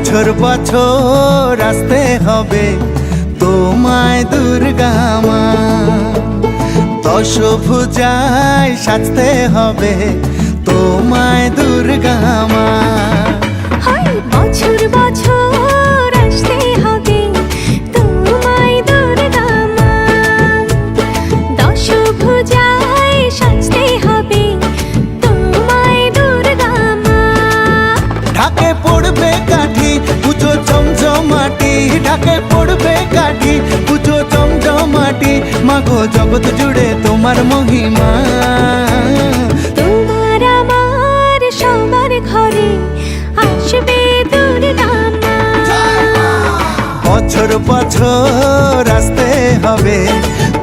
বছর বছর আসতে হবে তোমায় দুর্গা মা, দশভুজায় সাজতে হবে তোমায় দুর্গা মা। বছর বছর আসতে হবে তোমায় দুর্গা মা, দশভুজায় সাজতে হবে তোমায় দুর্গা মা। ঢাকে পড়বে কাঠি পুজো জমজমাটি, ঢাকে পড়বে কাঠি পুজো জমজমাটি, মাগো জগৎ জুড়ে তোমার মহিমা। তোমার আমার সবার ঘরে আসবে দুর্গা মা। বছর বছর আসতে হবে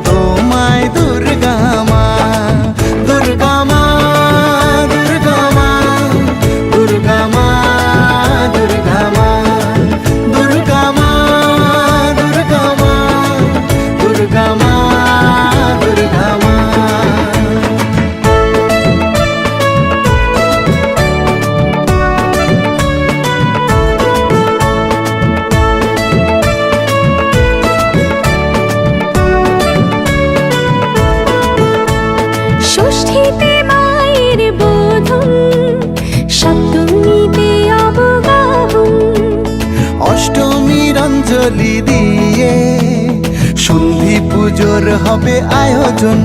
তোমায় দুর্গা মা, দুর্গা মা, দুর্গা মা, দুর্গা মা, দুর্গা মা, দুর্গা মা, দুর্গা মা, দুর্গা মা, দুর্গা মা। ষষ্ঠীতে মায়ের বোধন, সপ্তমীতে অবগাহন, অষ্টমীর অঞ্জলি দিয়ে সন্ধি পুজোর হবে আয়োজন।